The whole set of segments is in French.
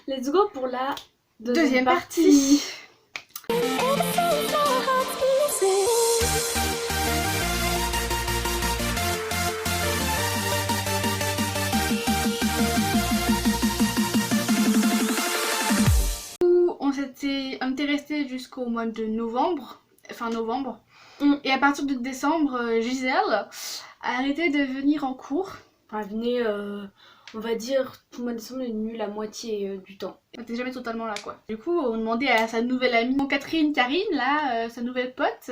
Let's go pour la deuxième partie. On était resté jusqu'au mois de novembre, fin novembre. Et à partir de décembre, Gisèle a arrêté de venir en cours. Elle venait, on va dire, tout le mois de décembre, elle est venue la moitié du temps. Elle était jamais totalement là, quoi. Du coup, on demandait à sa nouvelle amie, Karine, là, sa nouvelle pote,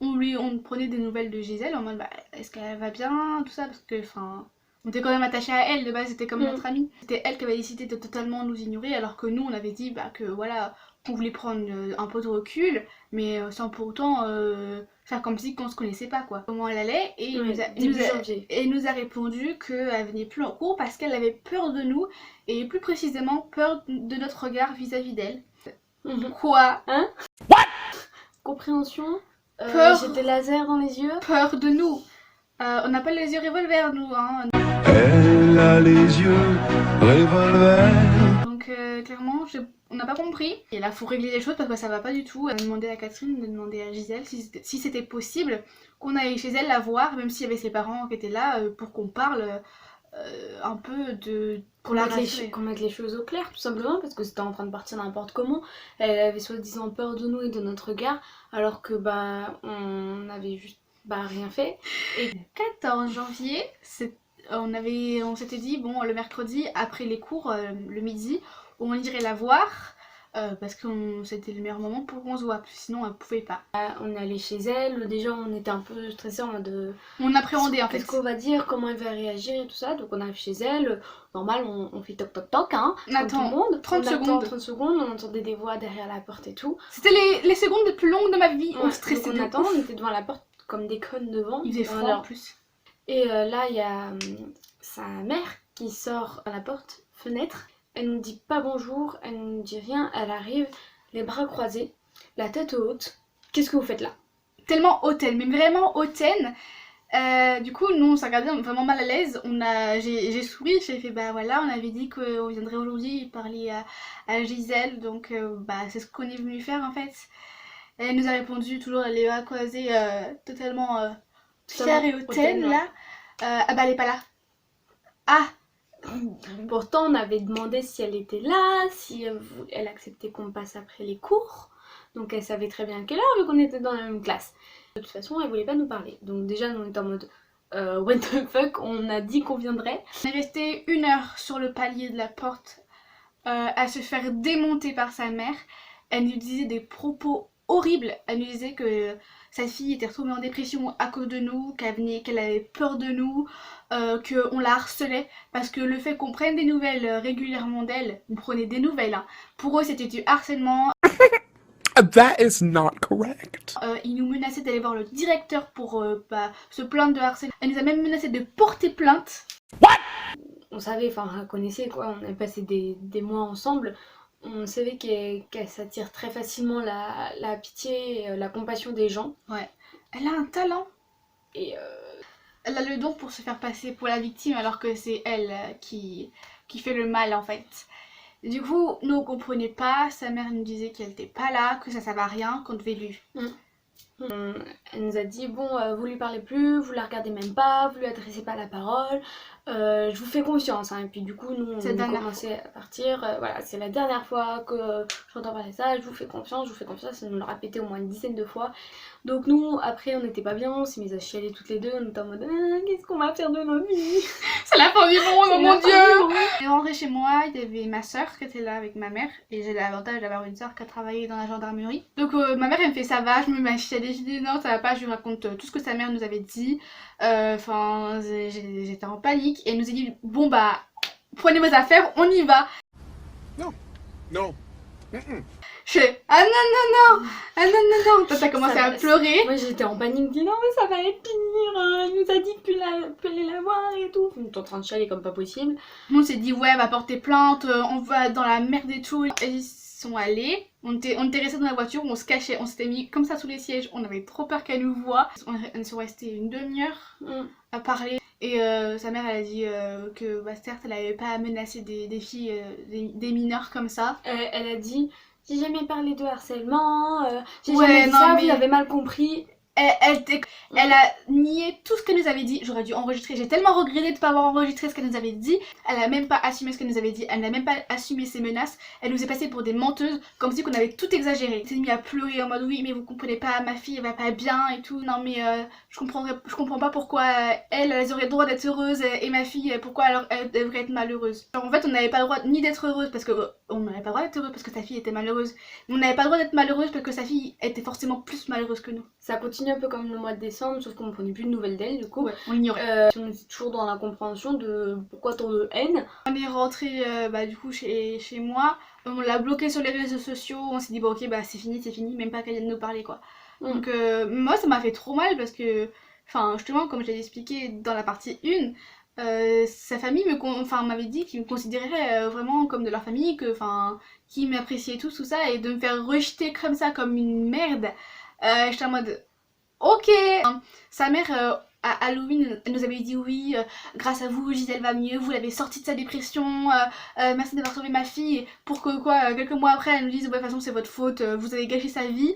on prenait des nouvelles de Gisèle en mode, bah, est-ce qu'elle va bien, tout ça, parce que, enfin, on était quand même attachés à elle, de base, c'était comme notre amie. C'était elle qui avait décidé de totalement nous ignorer, alors que nous, on avait dit, bah, que voilà, qu'on voulait prendre un peu de recul, mais sans pour autant faire comme si qu'on se connaissait pas, quoi. Comment elle allait, et il nous a répondu qu'elle venait plus en cours parce qu'elle avait peur de nous, et plus précisément peur de notre regard vis-à-vis d'elle. Quoi? Hein? What? Compréhension? Peur. J'ai des lasers dans les yeux. Peur de nous. On n'a pas les yeux revolver, nous, hein. Elle a les yeux revolver. Donc clairement, on n'a pas compris. Et là, faut régler les choses parce que ça va pas du tout. On a demandé à Catherine de demander à Gisèle si c'était possible qu'on aille chez elle la voir, même s'il y avait ses parents qui étaient là, pour qu'on parle un peu de... Qu'on mette les choses au clair, tout simplement, parce que c'était en train de partir n'importe comment. Elle avait soi-disant peur de nous et de notre regard, alors que bah on avait juste rien fait. Et 14 janvier, on s'était dit, bon, le mercredi, après les cours, le midi, on irait la voir, parce que c'était le meilleur moment pour qu'on se voit, parce que sinon, on ne pouvait pas. On est allé chez elle, déjà on était un peu stressés en mode... On appréhendait en fait. Qu'est-ce qu'on va dire, comment elle va réagir et tout ça, donc on arrive chez elle, normal, on fait toc toc toc, hein, comme tout le monde. 30 secondes, on entendait des voix derrière la porte et tout. C'était les secondes les plus longues de ma vie, on stressait. On attend, on était devant la porte comme des connes devant. Il faisait froid en plus. Et là, il y a sa mère qui sort à la porte, fenêtre. Elle nous dit pas bonjour, elle nous dit rien, elle arrive, les bras croisés, la tête haute. Qu'est-ce que vous faites là? Tellement hautaine, mais vraiment hautaine. Du coup, nous on s'est regardé vraiment mal à l'aise. J'ai souri, j'ai fait bah voilà, on avait dit qu'on viendrait aujourd'hui parler à Gisèle, donc bah c'est ce qu'on est venu faire en fait. Elle nous a répondu toujours les bras croisés, totalement fière et hautaine là. Ah bah elle est pas là. Ah! Pourtant on avait demandé si elle était là, si elle acceptait qu'on passe après les cours. Donc elle savait très bien à quelle heure vu qu'on était dans la même classe. De toute façon elle voulait pas nous parler. Donc déjà nous on était en mode what the fuck, on a dit qu'on viendrait. On est resté 1 heure sur le palier de la porte à se faire démonter par sa mère. Elle nous disait des propos horribles. Elle nous disait que sa fille était retombée en dépression à cause de nous, qu'elle avait peur de nous, qu'on la harcelait, parce que le fait qu'on prenne des nouvelles régulièrement d'elle, on prenait des nouvelles, hein, pour eux c'était du harcèlement. That is not correct. Ils nous menaçaient d'aller voir le directeur pour se plaindre de harcèlement. Elle nous a même menacé de porter plainte. What? On savait, enfin on la connaissait quoi, on avait passé des mois ensemble. On savait qu'elle s'attire très facilement la pitié et la compassion des gens. Ouais. Elle a un talent. Et elle a le don pour se faire passer pour la victime alors que c'est elle qui fait le mal en fait. Du coup, nous on comprenait pas, sa mère nous disait qu'elle était pas là, que ça servait à rien, qu'on devait lui. Elle nous a dit bon vous lui parlez plus, vous la regardez même pas, vous lui adressez pas la parole, je vous fais confiance hein. Et puis du coup nous on a commencé à partir, voilà c'est la dernière fois que j'entends parler de ça, je vous fais confiance, elle nous l'a répété au moins une dizaine de fois. Donc nous après on n'était pas bien, on s'est mis à chialer toutes les deux, on était en mode qu'est-ce qu'on va faire de nos vies? C'est la fin du monde, oh mon dieu! Je suis rentrée chez moi, il y avait ma soeur qui était là avec ma mère, et j'ai l'avantage d'avoir une soeur qui a travaillé dans la gendarmerie. Donc ma mère elle me fait ça va, je me mets à chialer, je dis non ça va pas, je lui raconte tout ce que sa mère nous avait dit. Enfin j'étais en panique et elle nous a dit bon bah prenez vos affaires, on y va. Non. Je fais ah non, toi t'as commencé à pleurer. Moi j'étais en panique, dis non mais ça va être pire, elle nous a dit de plus aller la voir et tout. On est en train de chialer comme pas possible. On s'est dit ouais on va porter plainte, on va dans la merde et tout. Ils sont allés, on était restés dans la voiture, on se cachait, on s'était mis comme ça sous les sièges, on avait trop peur qu'elle nous voie. Elles sont restées une demi-heure à parler. Et sa mère, elle a dit que bah, certes, elle n'avait pas menacé des filles, des mineurs comme ça. Elle a dit, j'ai jamais parlé de harcèlement, j'ai Ouais, jamais dit non, ça, mais- vous avez mal compris. Elle a nié tout ce qu'elle nous avait dit. J'aurais dû enregistrer. J'ai tellement regretté de ne pas avoir enregistré ce qu'elle nous avait dit. Elle a même pas assumé ce qu'elle nous avait dit. Elle n'a même pas assumé ses menaces. Elle nous est passée pour des menteuses, comme si qu'on avait tout exagéré. Elle s'est mise à pleurer en mode oui, mais vous comprenez pas, ma fille elle va pas bien et tout. Non mais je comprends pas pourquoi elles auraient le droit d'être heureuses et ma fille pourquoi elle devrait être malheureuse. Alors, en fait on n'avait pas le droit ni d'être heureuse parce que on n'avait pas le droit d'être heureux parce que sa fille était malheureuse. Mais on n'avait pas le droit d'être malheureuse parce que sa fille était forcément plus malheureuse que nous. Ça continue un peu comme le mois de décembre, sauf qu'on ne prenait plus de nouvelles d'elle du coup. Ouais, on l'ignorait. On était toujours dans l'incompréhension de pourquoi tant de haine. On est rentré du coup chez moi, on l'a bloqué sur les réseaux sociaux, on s'est dit bon ok bah c'est fini, même pas qu'elle vienne nous parler quoi. Donc moi ça m'a fait trop mal parce que, enfin justement comme je l'ai expliqué dans la partie 1, sa famille m'avait dit qu'ils me considéraient vraiment comme de leur famille, qu'ils m'appréciaient tout ça, et de me faire rejeter comme ça, comme une merde, j'étais en mode ok. Sa mère à Halloween, elle nous avait dit oui, grâce à vous, Gisèle va mieux, vous l'avez sortie de sa dépression, merci d'avoir sauvé ma fille. Pour que quoi, quelques mois après, elle nous dise ouais, de toute façon c'est votre faute, vous avez gâché sa vie.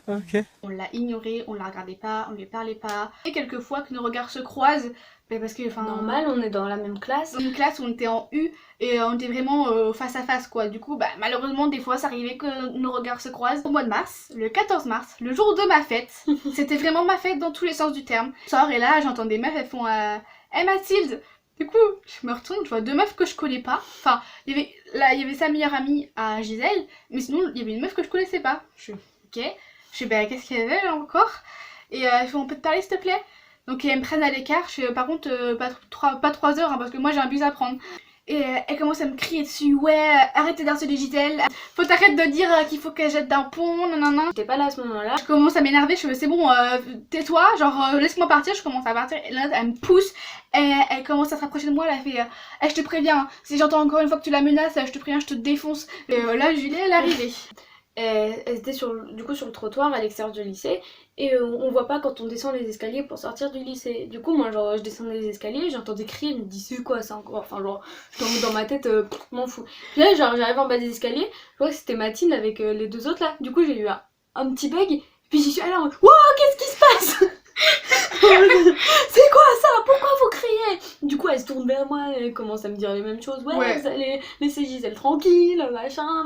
Ok. On l'a ignoré, on la regardait pas, on lui parlait pas. Et quelquefois que nos regards se croisent, parce que normal, on est dans la même classe. Dans une classe où on était en U et on était vraiment face à face quoi. Du coup malheureusement des fois ça arrivait que nos regards se croisent. Au mois de mars, le 14 mars, le jour de ma fête, c'était vraiment ma fête dans tous les sens du terme. Je sors et là j'entends des meufs, elles font hey Mathilde. Du coup je me retourne, je vois deux meufs que je connais pas. Enfin il y avait sa meilleure amie à Gisèle, mais sinon il y avait une meuf que je connaissais pas. Je suis ok. Je suis qu'est-ce qu'elle veut là encore? Et elles font on peut te parler s'il te plaît? Donc elles me prennent à l'écart, je fais par contre pas 3 heures parce que moi j'ai un bus à prendre. Et elle commence à me crier dessus, ouais arrêtez d'harceler Gisèle, faut t'arrêter de dire qu'il faut qu'elle jette d'un pont, nanana. J'étais pas là à ce moment-là. Je commence à m'énerver, je fais c'est bon, tais-toi, genre laisse-moi partir, je commence à partir. Et là elle me pousse, elle commence à se rapprocher de moi, elle fait je te préviens, si j'entends encore une fois que tu la menaces, je te préviens, je te défonce. Et là Julie elle est arrivée. Elle était sur le trottoir à l'extérieur du lycée et on voit pas quand on descend les escaliers pour sortir du lycée. Du coup moi genre je descendais les escaliers, j'entendais crier, je me dis c'est quoi ça encore, enfin genre dans ma tête m'en fous. Puis là genre j'arrive en bas des escaliers, je vois que c'était Mathilde avec les deux autres là. Du coup j'ai eu un petit bug, puis j'y suis allée en mode wouah qu'est-ce qui se passe. C'est quoi ça? Pourquoi vous criez? Du coup elle se tourne vers moi, elle commence à me dire les mêmes choses. Ouais. Vous allez laisser Gisèle tranquille, machin.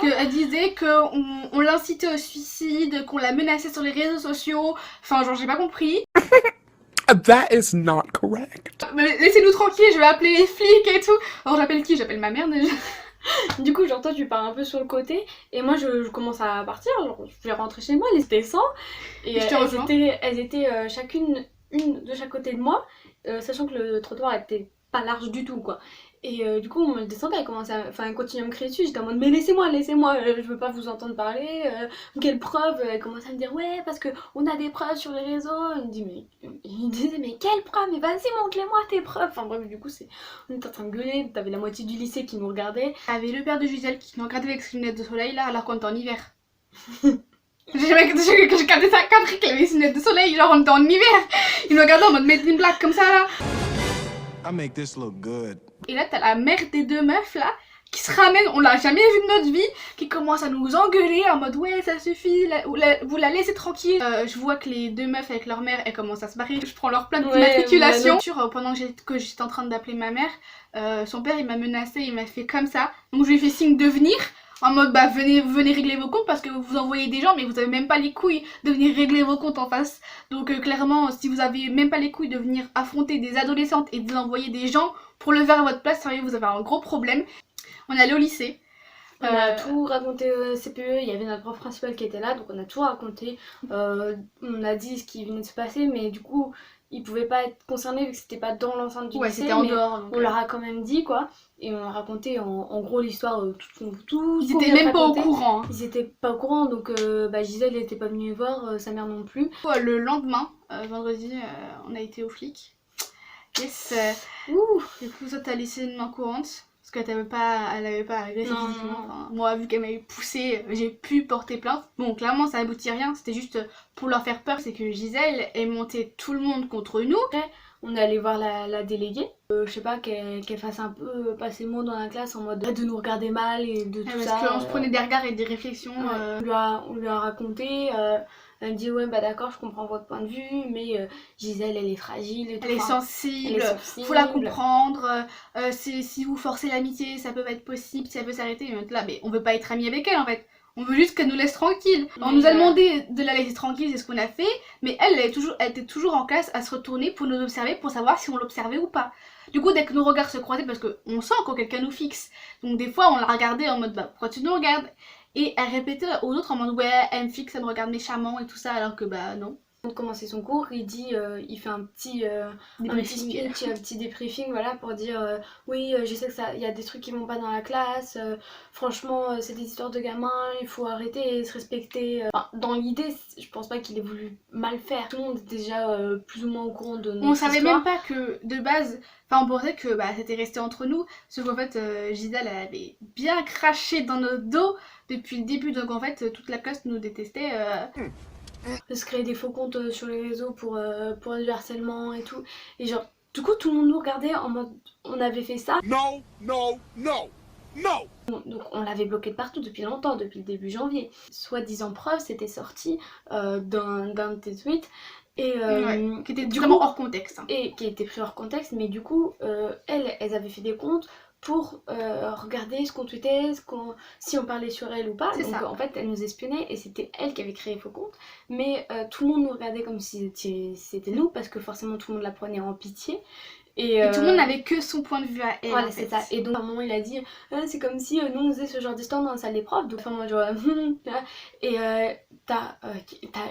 Elle disait qu'on l'incitait au suicide, qu'on la menaçait sur les réseaux sociaux. Enfin genre j'ai pas compris. That is not correct. Mais laissez-nous tranquille, je vais appeler les flics et tout. Alors j'appelle qui? J'appelle ma mère déjà. Du coup, genre, toi, tu pars un peu sur le côté, et moi, je commence à partir, genre, je vais rentrer chez moi, les étaient 100, et elles étaient chacune, une de chaque côté de moi, sachant que le trottoir était pas large du tout, quoi. Et du coup, on me descendait, elle continue à me crier dessus, j'étais en mode, mais laissez-moi, je veux pas vous entendre parler, quelle preuve? Elle commence à me dire, ouais, parce que on a des preuves sur les réseaux. Il me disait, mais quelle preuve? Mais vas-y, montre-les-moi tes preuves. Enfin bref, du coup, on était en train de gueuler, t'avais la moitié du lycée qui nous regardait. T'avais le père de Gisèle qui nous regardait avec ses lunettes de soleil là, alors qu'on était en hiver. J'ai capté ça qu'après qu'il avait ses lunettes de soleil, genre on était en hiver. Il nous regardait en mode made in black comme ça là. I make this look good. Et là t'as la mère des deux meufs là qui se ramène, on l'a jamais vue de notre vie, qui commence à nous engueuler en mode ouais ça suffit, vous la laissez tranquille. Je vois que les deux meufs avec leur mère elles commencent à se barrer, je prends leur plaque d'immatriculation. Pendant que j'étais en train d'appeler ma mère, son père il m'a menacé, il m'a fait comme ça, donc je lui ai fait signe de venir. En mode venez régler vos comptes parce que vous envoyez des gens mais vous avez même pas les couilles de venir régler vos comptes en face. Donc clairement si vous avez même pas les couilles de venir affronter des adolescentes et de vous envoyer des gens pour le faire à votre place, sérieux vous avez un gros problème. On est allé au lycée. On a tout raconté au CPE, il y avait notre prof principal qui était là, donc on a tout raconté. On a dit ce qui venait de se passer, mais du coup, ils pouvaient pas être concernés vu que c'était pas dans l'enceinte du lycée. C'était en dehors. On leur a quand même dit quoi, et on a raconté en gros l'histoire tout. Ils étaient même pas au courant. Ils étaient pas au courant, donc Gisèle était pas venue voir, sa mère non plus. Le lendemain, vendredi, on a été au flic. Yes. Du coup, toi t'as laissé une main courante. qu'elle avait pas agressé physiquement. Enfin, moi, vu qu'elle m'avait poussée, j'ai pu porter plainte. Bon, clairement, ça aboutit à rien. C'était juste pour leur faire peur. C'est que Gisèle est montée tout le monde contre nous. Après, on est allé voir la déléguée. Je sais pas, qu'elle fasse un peu passer le mot dans la classe en mode de nous regarder mal et de tout ça. Parce qu'on se prenait des regards et des réflexions. On lui a raconté. Elle me dit ouais bah d'accord, je comprends votre point de vue, mais Gisèle elle est fragile et tout. Elle est sensible, faut la comprendre. Si vous forcez l'amitié, ça peut pas être possible, si elle veut s'arrêter. Mais on veut pas être amis avec elle en fait. On veut juste qu'elle nous laisse tranquille. On nous a demandé de la laisser tranquille, c'est ce qu'on a fait. Mais elle était toujours en classe à se retourner pour nous observer, pour savoir si on l'observait ou pas. Du coup, dès que nos regards se croisaient, parce qu'on sent quand quelqu'un nous fixe. Donc des fois, on la regardait en mode bah pourquoi tu nous regardes? Et elle répétait aux autres en mode ouais, elle me fixe, elle me regarde méchamment et tout ça, alors que bah non. Pour commencer son cours, il fait un petit speech, un petit débriefing, voilà, pour dire oui, je sais que il y a des trucs qui vont pas dans la classe, franchement, c'est des histoires de gamins, il faut arrêter et se respecter. Enfin, dans l'idée, je pense pas qu'il ait voulu mal faire. Tout le monde était déjà plus ou moins au courant de notre histoire. On savait même pas que de base, on pensait que bah, c'était resté entre nous, sauf qu'en fait, Gisèle elle avait bien craché dans notre dos depuis le début, donc en fait, toute la classe nous détestait. De se créer des faux comptes sur les réseaux pour du harcèlement et tout. Et genre, du coup, tout le monde nous regardait en mode on avait fait ça. No, no, no, no! Donc on l'avait bloqué de partout depuis longtemps, depuis le début janvier. Soi-disant preuve, c'était sorti d'un de tes tweets. Et qui était vraiment hors contexte. Et qui était pris hors contexte, mais du coup, elles avaient fait des comptes pour regarder ce qu'on tweetait, si on parlait sur elle ou pas. Donc en fait elle nous espionnait et c'était elle qui avait créé faux compte. Mais tout le monde nous regardait comme si c'était nous, parce que forcément tout le monde la prenait en pitié. Et tout le monde n'avait que son point de vue à elle. Voilà, c'est ça. Et donc à un moment il a dit c'est comme si nous on faisait ce genre d'histoire dans la salle des profs. Donc enfin moi genre et t'as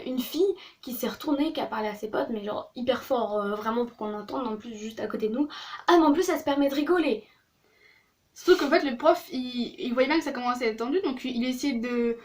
une fille qui s'est retournée, qui a parlé à ses potes, mais genre hyper fort, vraiment pour qu'on entende, en plus juste à côté de nous. Ah mais en plus elle se permet de rigoler. Surtout qu'en fait le prof il voyait bien que ça commençait à être tendu, donc il essayait de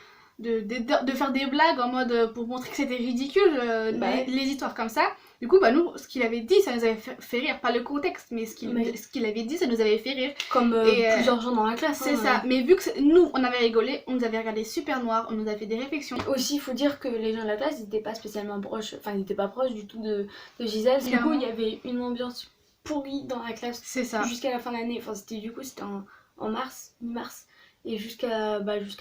faire des blagues en mode pour montrer que c'était ridicule, les histoires comme ça. Du coup bah nous ce qu'il avait dit ça nous avait fait rire, pas le contexte mais ce qu'il avait dit ça nous avait fait rire. Comme plusieurs gens dans la classe. C'est ça, mais vu que nous on avait rigolé, on nous avait regardé super noir, on nous avait fait des réflexions. Aussi il faut dire que les gens de la classe ils étaient pas spécialement proches, enfin ils étaient pas proches du tout de Gisèle. Du coup il y avait une ambiance pourrie dans la classe. C'est ça. Jusqu'à la fin de l'année, enfin c'était en mars, mi-mars, et jusqu'à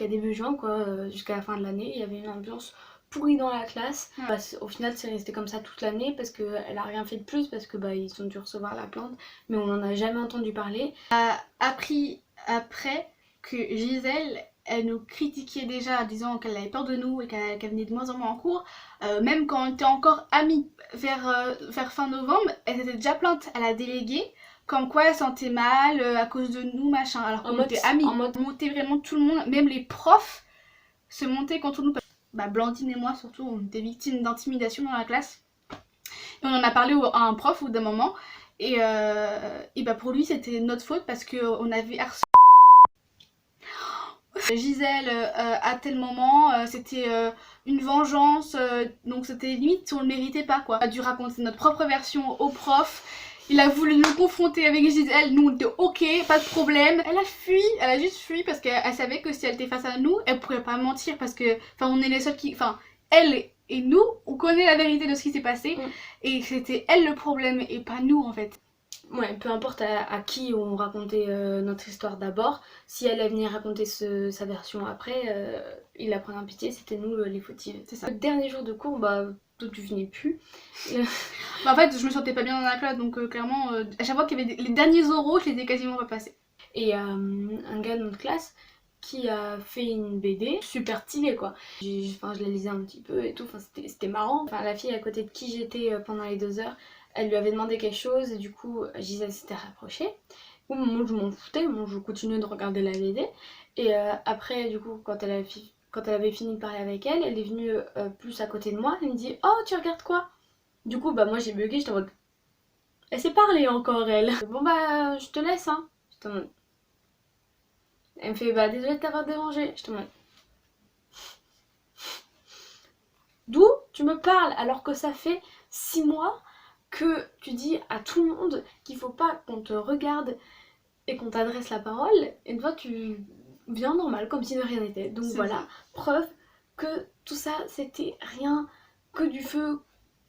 début juin quoi, jusqu'à la fin de l'année, il y avait une ambiance pourrie dans la classe. Bah, au final c'est resté comme ça toute l'année parce qu'elle a rien fait de plus, parce que ils ont dû recevoir la plainte, mais on n'en a jamais entendu parler. A appris après que Gisèle elle nous critiquait déjà en disant qu'elle avait peur de nous et qu'elle venait de moins en moins en cours, même quand on était encore amis vers fin novembre, elle s'était déjà plainte à la déléguée comme quoi elle sentait mal à cause de nous machin, alors qu'on était amis. On montait vraiment tout le monde, même les profs se montaient contre nous. Bah Blandine et moi surtout on était victimes d'intimidation dans la classe et on en a parlé à un prof au bout d'un moment et bah pour lui c'était notre faute parce qu'on avait harcelé Gisèle à tel moment, c'était une vengeance, donc c'était limite si on le méritait pas quoi. On a dû raconter notre propre version au prof. Il a voulu nous confronter avec Gisèle, nous on était ok, pas de problème. Elle a juste fui parce qu'elle savait que si elle était face à nous, elle pourrait pas mentir parce que, on est les seuls qui, elle et nous, on connaît la vérité de ce qui s'est passé et c'était elle le problème et pas nous en fait. Ouais, peu importe à qui on racontait notre histoire d'abord, si elle venait raconter sa version après, il la prenait en pitié, c'était nous les fautifs. C'est ça. Le dernier jour de cours, toi tu venais plus. En fait je me sentais pas bien dans la classe, donc clairement à chaque fois qu'il y avait les derniers oraux je les ai quasiment pas passés. Et un gars de notre classe qui a fait une BD super stylée quoi. Je la lisais un petit peu et tout, c'était marrant. La fille à côté de qui j'étais pendant les 2 heures, elle lui avait demandé quelque chose et du coup Gisèle s'était rapprochée. Moi je m'en foutais, moi je continuais de regarder la BD. Et après du coup quand elle avait fini de parler avec elle, elle est venue plus à côté de moi, elle me dit oh tu regardes quoi? Du coup moi j'ai bugué, j'étais en mode elle s'est parlé encore elle. Bon je te laisse hein. J'étais en mode... Elle me fait désolée de t'avoir dérangé. J'étais en mode d'où tu me parles alors que ça fait 6 mois que tu dis à tout le monde qu'il faut pas qu'on te regarde et qu'on t'adresse la parole, et toi tu viens normal, comme si de rien n'était. Donc voilà, preuve que tout ça c'était rien que du feu,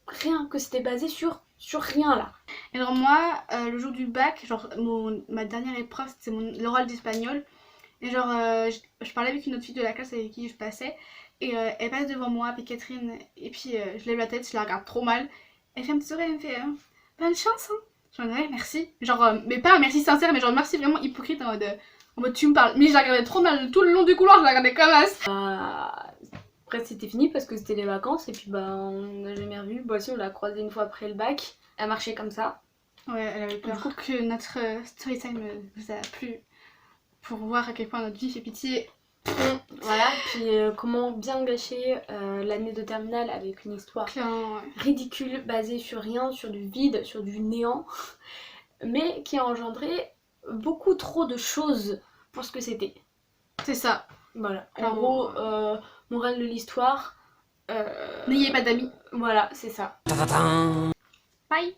rien, que c'était basé sur rien là. Et alors moi, le jour du bac, genre ma dernière épreuve c'était l'oral d'espagnol. Et genre je parlais avec une autre fille de la classe avec qui je passais. Et elle passe devant moi avec Catherine. Et puis je lève la tête, je la regarde trop mal. Elle fait un petit sourire, elle me fait bonne chance hein. Genre ouais merci. Genre mais pas un merci sincère, mais genre merci vraiment hypocrite en mode tu me parles. Mais je la regardais trop mal tout le long du couloir, je la regardais comme as. Après c'était fini parce que c'était les vacances et puis bah on n'a jamais revu. Bah si, on l'a croisée une fois après le bac. Elle marchait comme ça. Ouais, elle avait peur. Du coup que notre story time vous a plu pour voir à quel point notre vie fait pitié. Voilà, puis comment bien gâcher l'année de terminale avec une histoire ridicule basée sur rien, sur du vide, sur du néant, mais qui a engendré beaucoup trop de choses pour ce que c'était. C'est ça. Voilà, en gros, morale de l'histoire, n'ayez pas d'amis. Voilà, c'est ça. Bye.